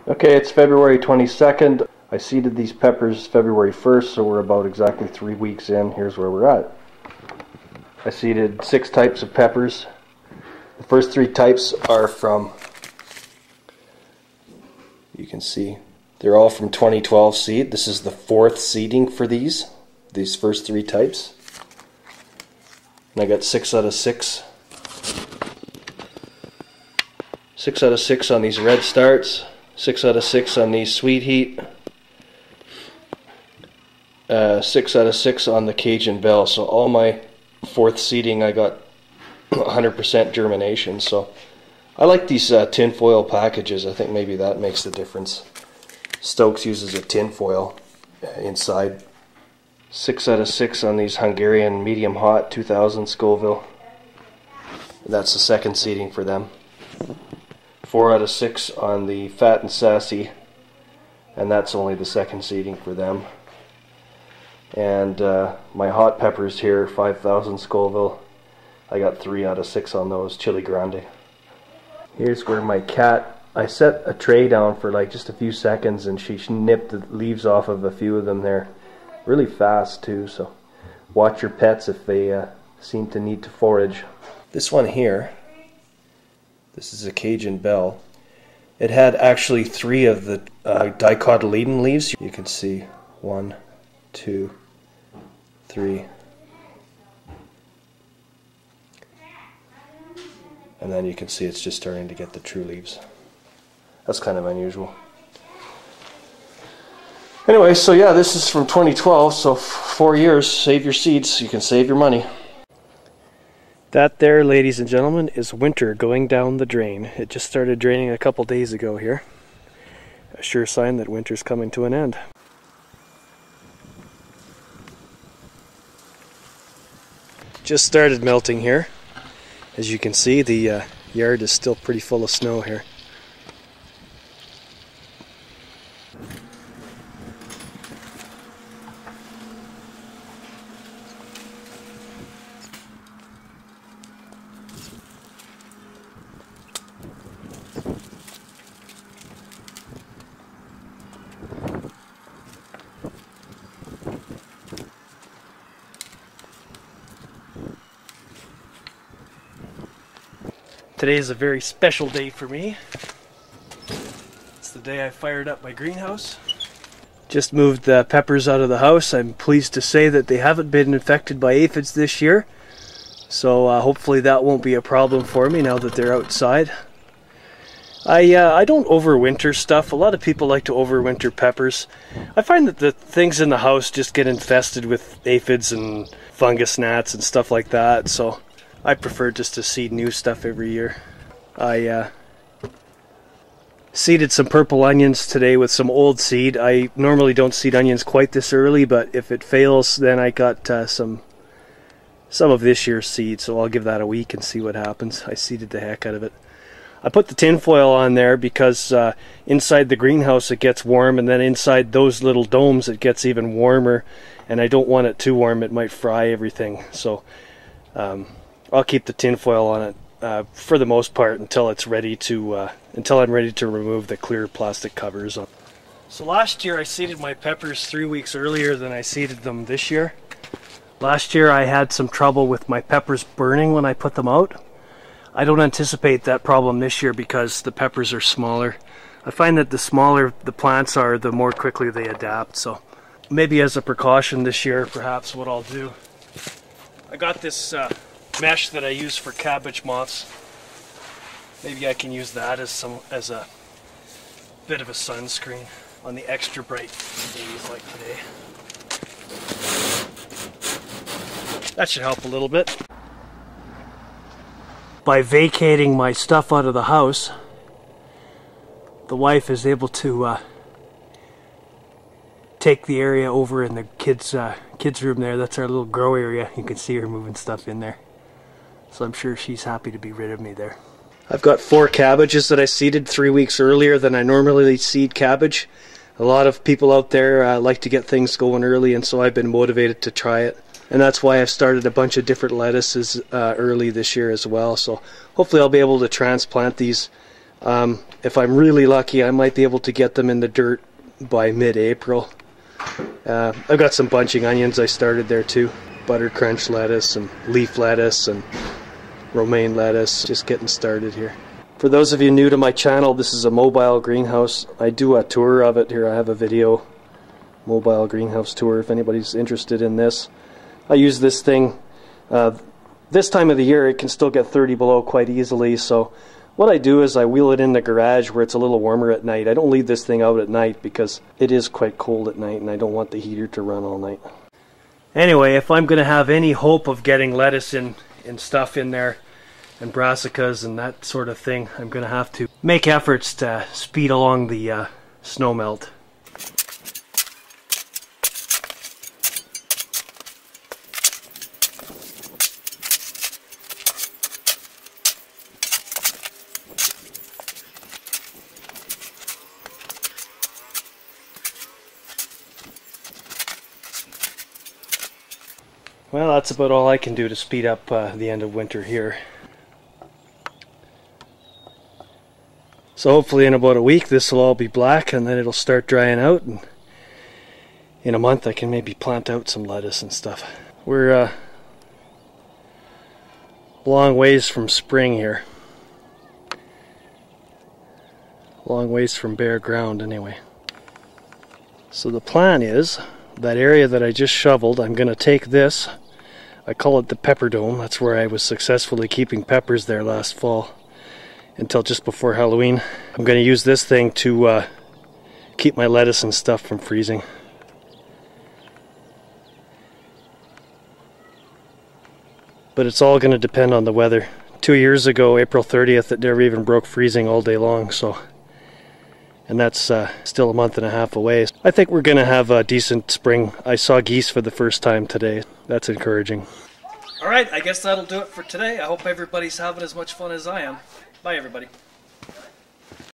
Okay, it's February 22nd. I seeded these peppers February 1st, so we're about exactly 3 weeks in. Here's where we're at. I seeded 6 types of peppers. The first 3 types are from, you can see, they're all from 2012 seed. This is the 4th seeding for these first 3 types. And I got 6 out of 6. 6 out of 6 on these red starts. 6 out of 6 on these sweet heat. 6 out of 6 on the Cajun Bell. So all my 4th seeding I got 100% germination. So I like these tinfoil packages. I think maybe that makes the difference. Stokes uses a tinfoil inside. 6 out of 6 on these Hungarian medium hot 2000 Scoville. That's the 2nd seeding for them. 4 out of 6 on the Fat and Sassy, and that's only the 2nd seeding for them. And my hot peppers here, 5000 Scoville, I got 3 out of 6 on those, Chili Grande. Here's where my cat, I set a tray down for like just a few seconds and she nipped the leaves off of a few of them there. Really fast too, so watch your pets if they seem to need to forage. This one here, this is a Cajun Bell. It had actually 3 of the dicotyledon leaves. You can see 1, 2, 3. And then you can see it's just starting to get the true leaves. That's kind of unusual. Anyway, so yeah, this is from 2012, so 4 years. Save your seeds, you can save your money. That there, ladies and gentlemen, is winter going down the drain. It just started draining a couple days ago here. A sure sign that winter's coming to an end. Just started melting here. As you can see, the yard is still pretty full of snow here. Today is a very special day for me. It's the day I fired up my greenhouse. Just moved the peppers out of the house. I'm pleased to say that they haven't been infected by aphids this year. So hopefully that won't be a problem for me now that they're outside. I don't overwinter stuff. A lot of people like to overwinter peppers. I find that the things in the house just get infested with aphids and fungus gnats and stuff like that. So I prefer just to seed new stuff every year. I seeded some purple onions today with some old seed. I normally don't seed onions quite this early, but if it fails, then I got some of this year's seed, so I'll give that a week and see what happens. I seeded the heck out of it. I put the tinfoil on there because inside the greenhouse it gets warm, and then inside those little domes it gets even warmer, and I don't want it too warm. It might fry everything. So I'll keep the tinfoil on it for the most part until it's ready to until I'm ready to remove the clear plastic covers on. So last year I seeded my peppers 3 weeks earlier than I seeded them this year. Last year I had some trouble with my peppers burning when I put them out. I don't anticipate that problem this year because the peppers are smaller. I find that the smaller the plants are, the more quickly they adapt. So maybe as a precaution this year, perhaps what I'll do, I got this mesh that I use for cabbage moths. Maybe I can use that as a bit of a sunscreen on the extra bright days like today. That should help a little bit. By vacating my stuff out of the house, the wife is able to take the area over in the kids' room there. That's our little grow area. You can see her moving stuff in there. So I'm sure she's happy to be rid of me there. I've got 4 cabbages that I seeded 3 weeks earlier than I normally seed cabbage. A lot of people out there like to get things going early, and so I've been motivated to try it. And that's why I've started a bunch of different lettuces early this year as well. So hopefully I'll be able to transplant these If I'm really lucky, I might be able to get them in the dirt by mid-April. I've got some bunching onions I started there too. Butter crunch lettuce and leaf lettuce and romaine lettuce. Just getting started here. For those of you new to my channel, this is a mobile greenhouse. I do a tour of it here. I have a video mobile greenhouse tour if anybody's interested in this. I use this thing. This time of the year it can still get 30 below quite easily, so what I do is I wheel it in the garage where it's a little warmer at night. I don't leave this thing out at night because it is quite cold at night and I don't want the heater to run all night. Anyway, if I'm going to have any hope of getting lettuce and stuff in there and brassicas and that sort of thing, I'm going to have to make efforts to speed along the snow melt. Well, that's about all I can do to speed up the end of winter here. So hopefully in about a week this will all be black and then it'll start drying out, and in a month I can maybe plant out some lettuce and stuff. We're a long ways from spring here. Long ways from bare ground anyway. So the plan is, that area that I just shoveled, I'm going to take this, I call it the pepper dome, that's where I was successfully keeping peppers there last fall until just before Halloween. I'm going to use this thing to keep my lettuce and stuff from freezing. But it's all going to depend on the weather. 2 years ago, April 30th, it never even broke freezing all day long, so, and that's still a month and a half away. I think we're going to have a decent spring. I saw geese for the first time today. That's encouraging. Alright, I guess that'll do it for today. I hope everybody's having as much fun as I am. Bye everybody.